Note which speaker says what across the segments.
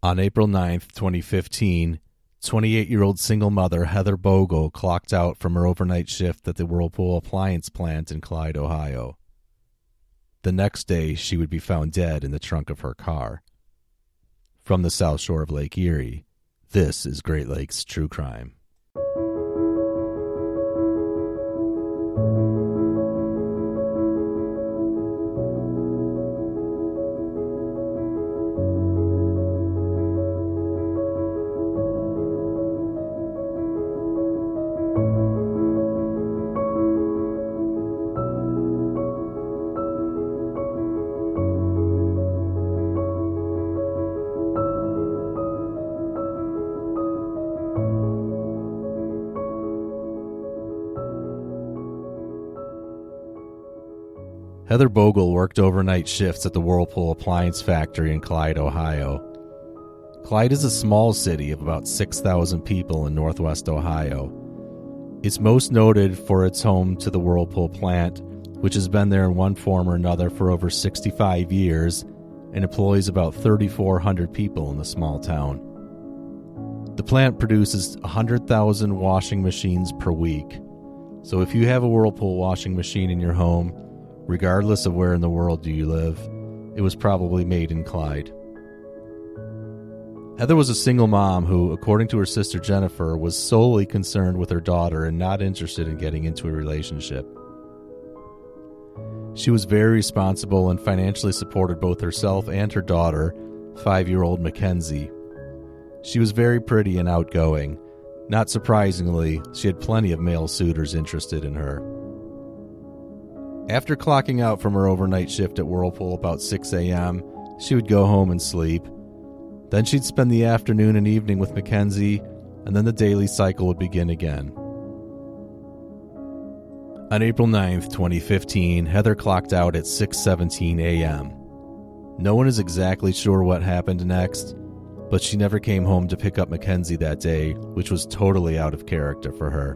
Speaker 1: On April 9th, 2015, 28-year-old single mother Heather Bogle clocked out from her overnight shift at the Whirlpool appliance plant in Clyde, Ohio. The next day, she would be found dead in the trunk of her car. From the South Shore of Lake Erie, this is Great Lakes True Crime. Heather Bogle worked overnight shifts at the Whirlpool appliance factory in Clyde, Ohio. Clyde is a small city of about 6,000 people in northwest Ohio. It's most noted for its home to the Whirlpool plant, which has been there in one form or another for over 65 years and employs about 3,400 people in the small town. The plant produces 100,000 washing machines per week, so if you have a Whirlpool washing machine in your home, regardless of where in the world you live, it was probably made in Clyde. Heather was a single mom who, according to her sister Jennifer, was solely concerned with her daughter and not interested in getting into a relationship. She was very responsible and financially supported both herself and her daughter, 5-year-old Mackenzie. She was very pretty and outgoing. Not surprisingly, she had plenty of male suitors interested in her. After clocking out from her overnight shift at Whirlpool about 6 a.m., she would go home and sleep. Then she'd spend the afternoon and evening with Mackenzie, and then the daily cycle would begin again. On April 9th, 2015, Heather clocked out at 6:17 a.m. No one is exactly sure what happened next, but she never came home to pick up Mackenzie that day, which was totally out of character for her.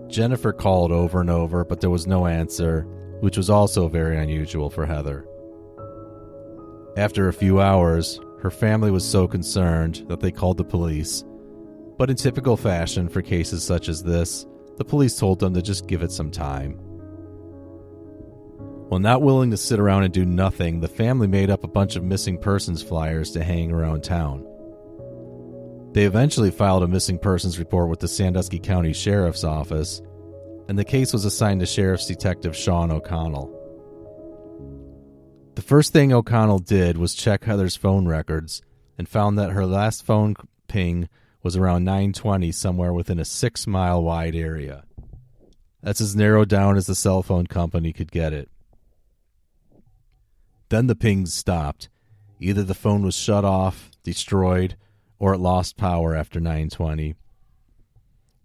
Speaker 1: Jennifer called over and over, but there was no answer, which was also very unusual for Heather. After a few hours, her family was so concerned that they called the police, but in typical fashion for cases such as this, the police told them to just give it some time. While not willing to sit around and do nothing, the family made up a bunch of missing persons flyers to hang around town. They eventually filed a missing persons report with the Sandusky County Sheriff's Office, and the case was assigned to Sheriff's Detective Sean O'Connell. The first thing O'Connell did was check Heather's phone records and found that her last phone ping was around 9:20 somewhere within a 6-mile wide area. That's as narrowed down as the cell phone company could get it. Then the pings stopped. Either the phone was shut off, destroyed, or it lost power after 9:20.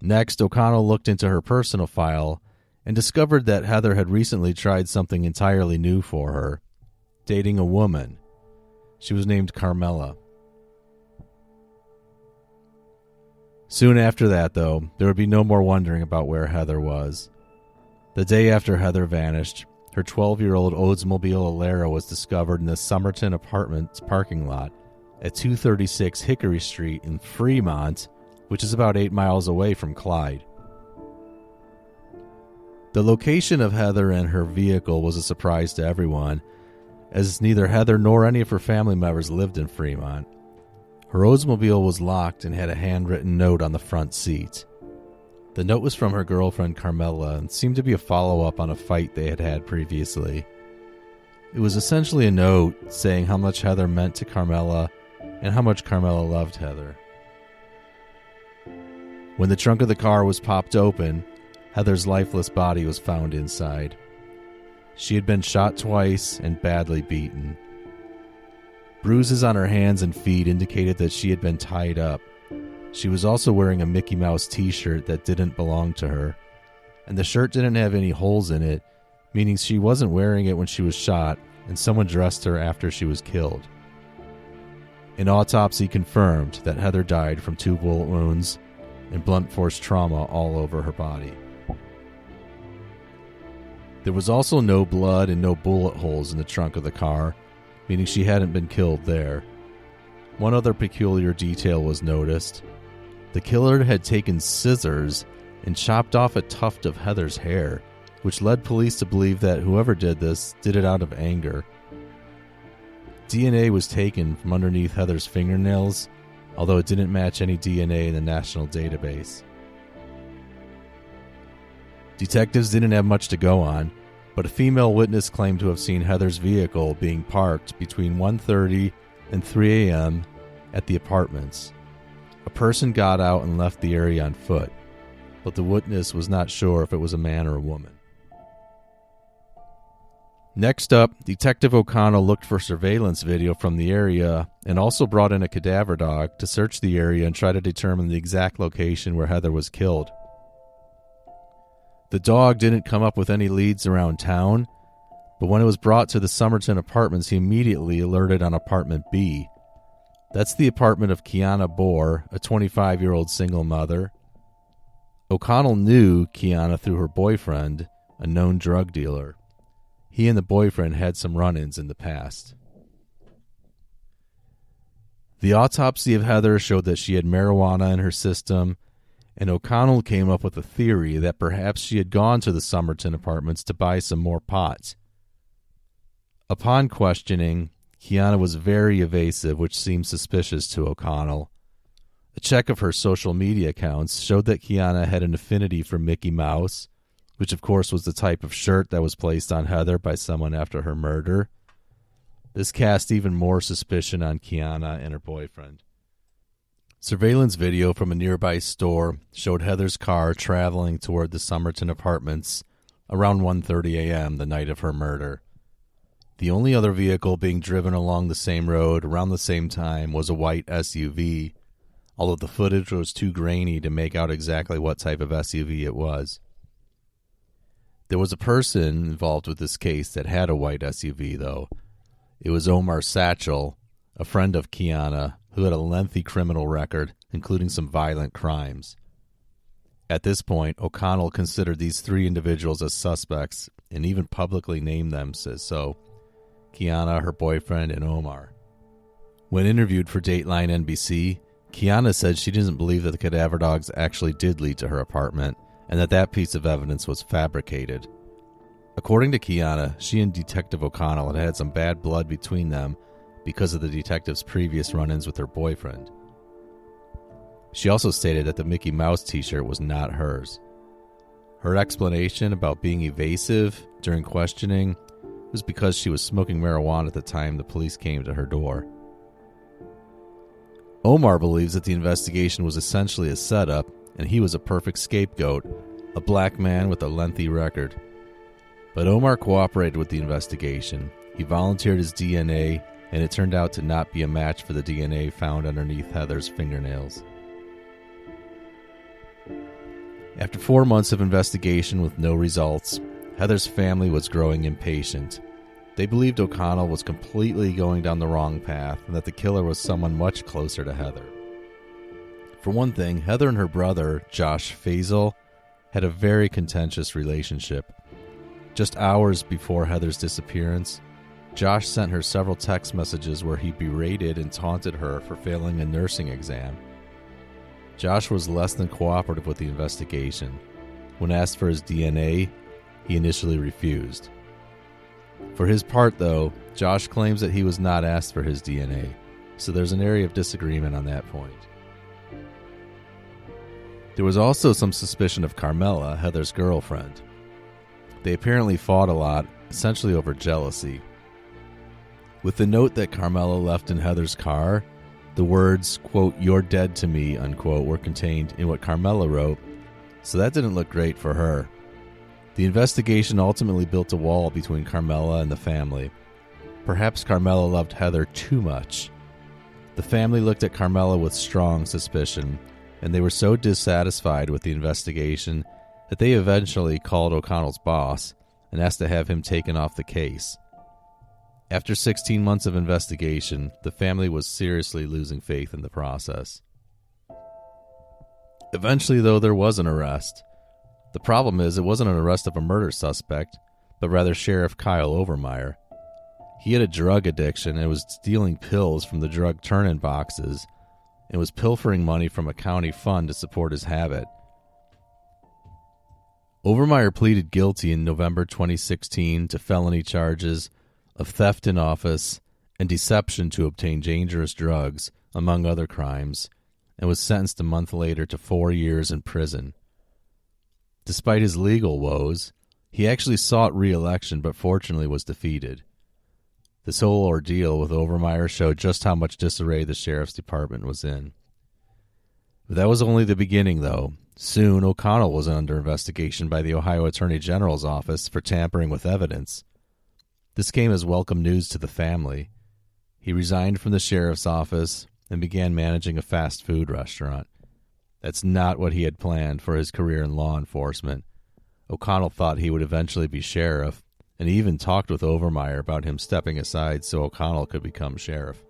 Speaker 1: Next, O'Connell looked into her personal file and discovered that Heather had recently tried something entirely new for her, dating a woman. She was named Carmela. Soon after that, though, there would be no more wondering about where Heather was. The day after Heather vanished, her 12-year-old Oldsmobile Alera was discovered in the Somerton Apartments parking lot at 236 Hickory Street in Fremont, which is about 8 miles away from Clyde. The location of Heather and her vehicle was a surprise to everyone, as neither Heather nor any of her family members lived in Fremont. Her Oldsmobile was locked and had a handwritten note on the front seat. The note was from her girlfriend Carmela and seemed to be a follow-up on a fight they had had previously. It was essentially a note saying how much Heather meant to Carmela and how much Carmela loved Heather. When the trunk of the car was popped open, Heather's lifeless body was found inside. She had been shot twice and badly beaten. Bruises on her hands and feet indicated that she had been tied up. She was also wearing a Mickey Mouse t-shirt that didn't belong to her, and the shirt didn't have any holes in it, meaning she wasn't wearing it when she was shot, and someone dressed her after she was killed. An autopsy confirmed that Heather died from 2 bullet wounds and blunt force trauma all over her body. There was also no blood and no bullet holes in the trunk of the car, meaning she hadn't been killed there. One other peculiar detail was noticed. The killer had taken scissors and chopped off a tuft of Heather's hair, which led police to believe that whoever did this did it out of anger. DNA was taken from underneath Heather's fingernails, although it didn't match any DNA in the national database. Detectives didn't have much to go on, but a female witness claimed to have seen Heather's vehicle being parked between 1:30 and 3 a.m. at the apartments. A person got out and left the area on foot, but the witness was not sure if it was a man or a woman. Next up, Detective O'Connell looked for surveillance video from the area and also brought in a cadaver dog to search the area and try to determine the exact location where Heather was killed. The dog didn't come up with any leads around town, but when it was brought to the Somerton apartments, he immediately alerted on apartment B. That's the apartment of Kiana Bohr, a 25-year-old single mother. O'Connell knew Kiana through her boyfriend, a known drug dealer. He and the boyfriend had some run-ins in the past. The autopsy of Heather showed that she had marijuana in her system, and O'Connell came up with a theory that perhaps she had gone to the Somerton apartments to buy some more pot. Upon questioning, Kiana was very evasive, which seemed suspicious to O'Connell. A check of her social media accounts showed that Kiana had an affinity for Mickey Mouse, which of course was the type of shirt that was placed on Heather by someone after her murder. This cast even more suspicion on Kiana and her boyfriend. Surveillance video from a nearby store showed Heather's car traveling toward the Somerton apartments around 1:30 a.m. the night of her murder. The only other vehicle being driven along the same road around the same time was a white SUV, although the footage was too grainy to make out exactly what type of SUV it was. There was a person involved with this case that had a white SUV, though. It was Omar Satchel, a friend of Kiana, who had a lengthy criminal record, including some violent crimes. At this point, O'Connell considered these three individuals as suspects and even publicly named them as so: Kiana, her boyfriend, and Omar. When interviewed for Dateline NBC, Kiana said she didn't believe that the cadaver dogs actually did lead to her apartment, and that piece of evidence was fabricated. According to Kiana, she and Detective O'Connell had had some bad blood between them because of the detective's previous run-ins with her boyfriend. She also stated that the Mickey Mouse t-shirt was not hers. Her explanation about being evasive during questioning was because she was smoking marijuana at the time the police came to her door. Omar believes that the investigation was essentially a setup, and he was a perfect scapegoat, a black man with a lengthy record. But Omar cooperated with the investigation. He volunteered his DNA, and it turned out to not be a match for the DNA found underneath Heather's fingernails. After 4 months of investigation with no results, Heather's family was growing impatient. They believed O'Connell was completely going down the wrong path and that the killer was someone much closer to Heather. For one thing, Heather and her brother, Josh Faisal, had a very contentious relationship. Just hours before Heather's disappearance, Josh sent her several text messages where he berated and taunted her for failing a nursing exam. Josh was less than cooperative with the investigation. When asked for his DNA, he initially refused. For his part, though, Josh claims that he was not asked for his DNA, so there's an area of disagreement on that point. There was also some suspicion of Carmela, Heather's girlfriend. They apparently fought a lot, essentially over jealousy. With the note that Carmela left in Heather's car, the words, quote, "You're dead to me," unquote, were contained in what Carmela wrote, so that didn't look great for her. The investigation ultimately built a wall between Carmela and the family. Perhaps Carmela loved Heather too much. The family looked at Carmela with strong suspicion, and they were so dissatisfied with the investigation that they eventually called O'Connell's boss and asked to have him taken off the case. After 16 months of investigation, the family was seriously losing faith in the process. Eventually, though, there was an arrest. The problem is it wasn't an arrest of a murder suspect, but rather Sheriff Kyle Overmeyer. He had a drug addiction and was stealing pills from the drug turn-in boxes and was pilfering money from a county fund to support his habit. Overmeyer pleaded guilty in November 2016 to felony charges of theft in office and deception to obtain dangerous drugs, among other crimes, and was sentenced a month later to 4 years in prison. Despite his legal woes, he actually sought re-election but fortunately was defeated. This whole ordeal with Overmeyer showed just how much disarray the sheriff's department was in. But that was only the beginning, though. Soon, O'Connell was under investigation by the Ohio Attorney General's office for tampering with evidence. This came as welcome news to the family. He resigned from the sheriff's office and began managing a fast food restaurant. That's not what he had planned for his career in law enforcement. O'Connell thought he would eventually be sheriff, and he even talked with Overmeyer about him stepping aside so O'Connell could become sheriff.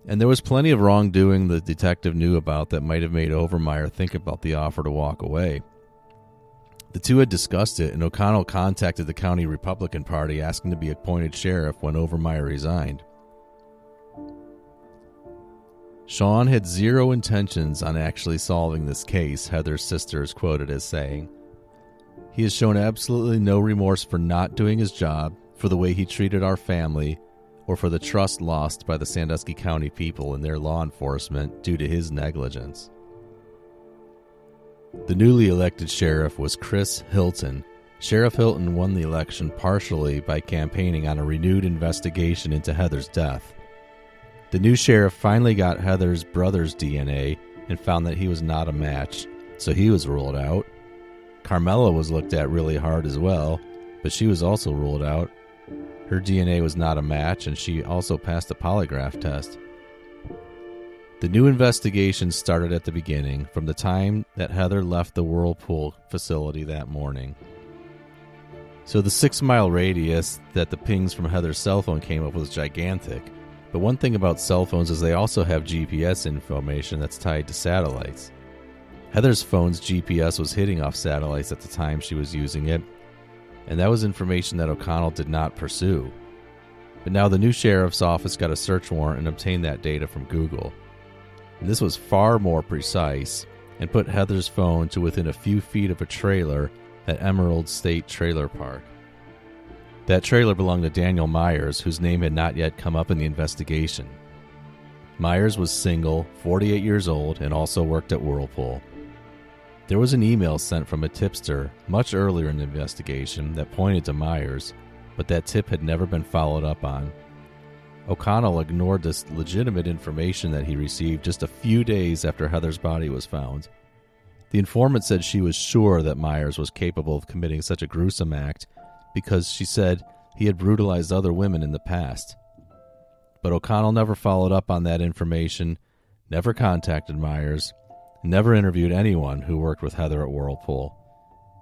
Speaker 1: And there was plenty of wrongdoing the detective knew about that might have made Overmeyer think about the offer to walk away. The two had discussed it, and O'Connell contacted the county Republican Party asking to be appointed sheriff when Overmeyer resigned. Sean had zero intentions on actually solving this case, Heather's sister is quoted as saying. He has shown absolutely no remorse for not doing his job, for the way he treated our family, or for the trust lost by the Sandusky County people in their law enforcement due to his negligence. The newly elected sheriff was Chris Hilton. Sheriff Hilton won the election partially by campaigning on a renewed investigation into Heather's death. The new sheriff finally got Heather's brother's DNA and found that he was not a match, so he was ruled out. Carmela was looked at really hard as well, but she was also ruled out. Her DNA was not a match, and she also passed a polygraph test. The new investigation started at the beginning, from the time that Heather left the Whirlpool facility that morning. So the 6-mile radius that the pings from Heather's cell phone came up was gigantic. But one thing about cell phones is they also have GPS information that's tied to satellites. Heather's phone's GPS was hitting off satellites at the time she was using it, and that was information that O'Connell did not pursue. But now the new sheriff's office got a search warrant and obtained that data from Google. And this was far more precise and put Heather's phone to within a few feet of a trailer at Emerald State Trailer Park. That trailer belonged to Daniel Myers, whose name had not yet come up in the investigation. Myers was single, 48 years old, and also worked at Whirlpool. There was an email sent from a tipster much earlier in the investigation that pointed to Myers, but that tip had never been followed up on. O'Connell ignored this legitimate information that he received just a few days after Heather's body was found. The informant said she was sure that Myers was capable of committing such a gruesome act because she said he had brutalized other women in the past. But O'Connell never followed up on that information, never contacted Myers, never interviewed anyone who worked with Heather at Whirlpool.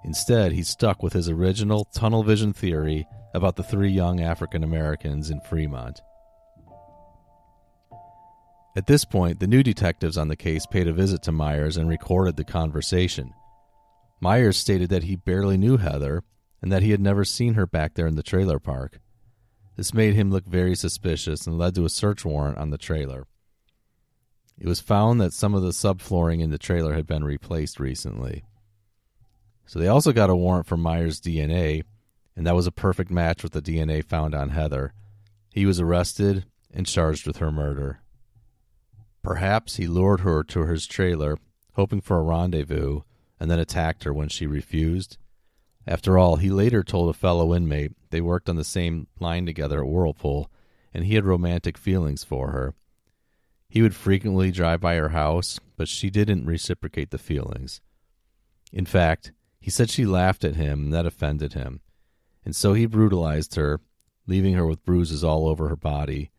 Speaker 1: Instead, he stuck with his original tunnel vision theory about the 3 young African Americans in Fremont. At this point, the new detectives on the case paid a visit to Myers and recorded the conversation. Myers stated that he barely knew Heather and that he had never seen her back there in the trailer park. This made him look very suspicious and led to a search warrant on the trailer. It was found that some of the subflooring in the trailer had been replaced recently. So they also got a warrant for Myers' DNA, and that was a perfect match with the DNA found on Heather. He was arrested and charged with her murder. Perhaps he lured her to his trailer, hoping for a rendezvous, and then attacked her when she refused. After all, he later told a fellow inmate they worked on the same line together at Whirlpool, and he had romantic feelings for her. He would frequently drive by her house, but she didn't reciprocate the feelings. In fact, he said she laughed at him, and that offended him. And so he brutalized her, leaving her with bruises all over her body.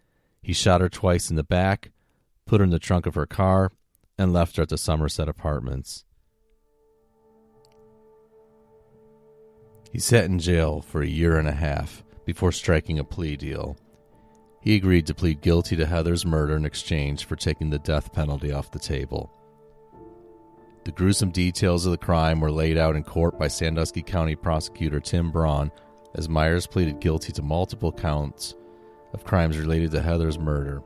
Speaker 1: He shot her twice in the back, put her in the trunk of her car, and left her at the Somerset Apartments. He sat in jail for 1.5 years before striking a plea deal. He agreed to plead guilty to Heather's murder in exchange for taking the death penalty off the table. The gruesome details of the crime were laid out in court by Sandusky County Prosecutor Tim Braun as Myers pleaded guilty to multiple counts of crimes related to Heather's murder.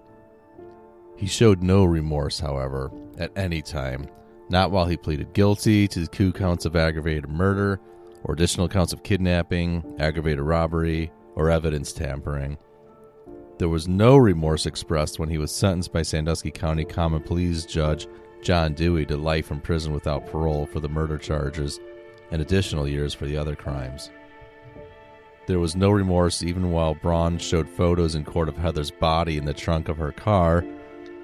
Speaker 1: He showed no remorse, however, at any time, not while he pleaded guilty to 2 counts of aggravated murder or additional counts of kidnapping, aggravated robbery, or evidence tampering. There was no remorse expressed when he was sentenced by Sandusky County Common Pleas Judge John Dewey to life in prison without parole for the murder charges and additional years for the other crimes. There was no remorse even while Braun showed photos in court of Heather's body in the trunk of her car,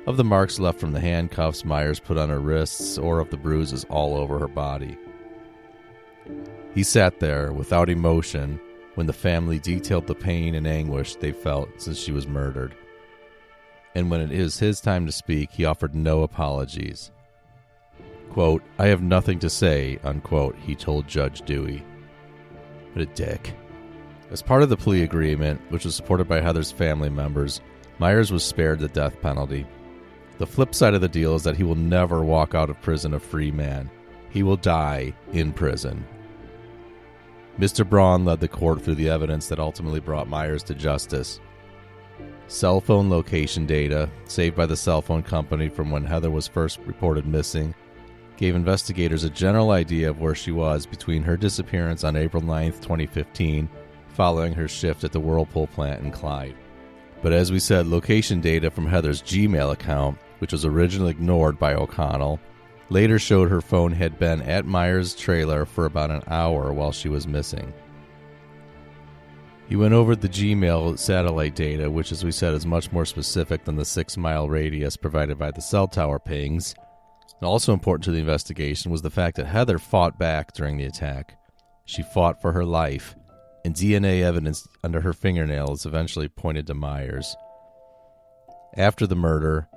Speaker 1: of the marks left from the handcuffs Myers put on her wrists, or of the bruises all over her body. He sat there without emotion when the family detailed the pain and anguish they felt since she was murdered. And when it is his time to speak, he offered no apologies. Quote, "I have nothing to say," unquote, he told Judge Dewey. What a dick. As part of the plea agreement, which was supported by Heather's family members, Myers was spared the death penalty. The flip side of the deal is that he will never walk out of prison a free man. He will die in prison. Mr. Braun led the court through the evidence that ultimately brought Myers to justice. Cell phone location data, saved by the cell phone company from when Heather was first reported missing, gave investigators a general idea of where she was between her disappearance on April 9th, 2015, following her shift at the Whirlpool plant in Clyde. But as we said, location data from Heather's Gmail account, which was originally ignored by O'Connell, later showed her phone had been at Myers' trailer for about an hour while she was missing. He went over the Gmail satellite data, which, as we said, is much more specific than the 6-mile radius provided by the cell tower pings. And also important to the investigation was the fact that Heather fought back during the attack. She fought for her life, and DNA evidence under her fingernails eventually pointed to Myers. After the murder,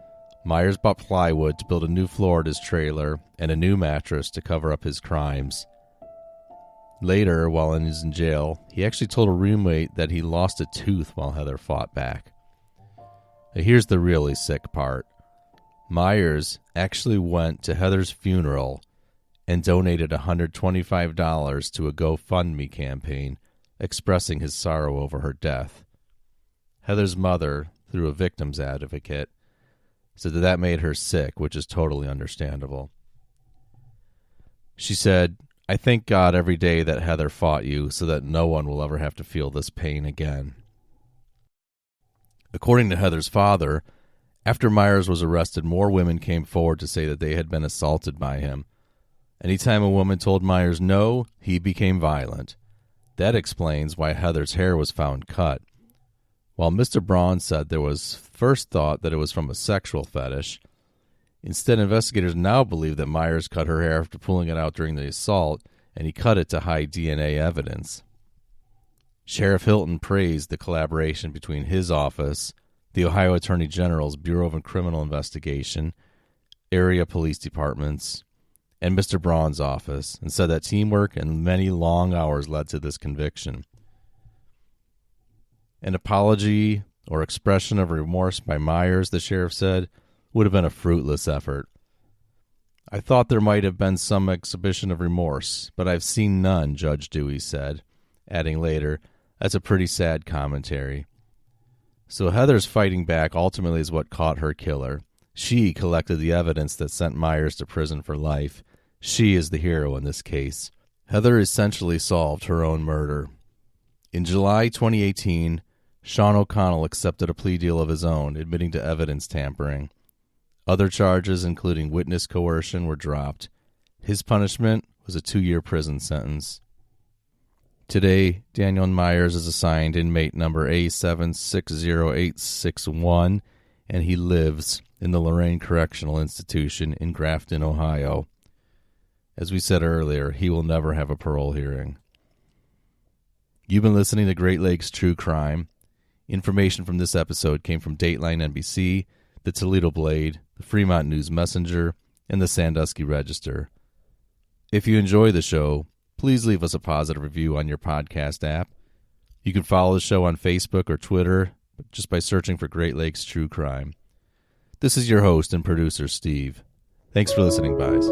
Speaker 1: Myers bought plywood to build a new floor at his trailer and a new mattress to cover up his crimes. Later, while he was in jail, he actually told a roommate that he lost a tooth while Heather fought back. Now, here's the really sick part. Myers actually went to Heather's funeral and donated $125 to a GoFundMe campaign expressing his sorrow over her death. Heather's mother, through a victim's advocate, said that made her sick, which is totally understandable. She said, "I thank God every day that Heather fought you so that no one will ever have to feel this pain again." According to Heather's father, after Myers was arrested, more women came forward to say that they had been assaulted by him. Anytime a woman told Myers no, he became violent. That explains why Heather's hair was found cut. While Mr. Braun said there was first thought that it was from a sexual fetish, instead investigators now believe that Myers cut her hair after pulling it out during the assault, and he cut it to hide DNA evidence. Sheriff Hilton praised the collaboration between his office, the Ohio Attorney General's Bureau of Criminal Investigation, area police departments, and Mr. Braun's office, and said that teamwork and many long hours led to this conviction. An apology or expression of remorse by Myers, the sheriff said, would have been a fruitless effort. "I thought there might have been some exhibition of remorse, but I've seen none," Judge Dewey said, adding later, "That's a pretty sad commentary." So Heather's fighting back ultimately is what caught her killer. She collected the evidence that sent Myers to prison for life. She is the hero in this case. Heather essentially solved her own murder. In July 2018, Sean O'Connell accepted a plea deal of his own, admitting to evidence tampering. Other charges, including witness coercion, were dropped. His punishment was a 2-year prison sentence. Today, Daniel Myers is assigned inmate number A760861, and he lives in the Lorraine Correctional Institution in Grafton, Ohio. As we said earlier, he will never have a parole hearing. You've been listening to Great Lakes True Crime. Information from this episode came from Dateline NBC, the Toledo Blade, the Fremont News Messenger, and the Sandusky Register. If you enjoy the show, please leave us a positive review on your podcast app. You can follow the show on Facebook or Twitter just by searching for Great Lakes True Crime. This is your host and producer, Steve. Thanks for listening, guys.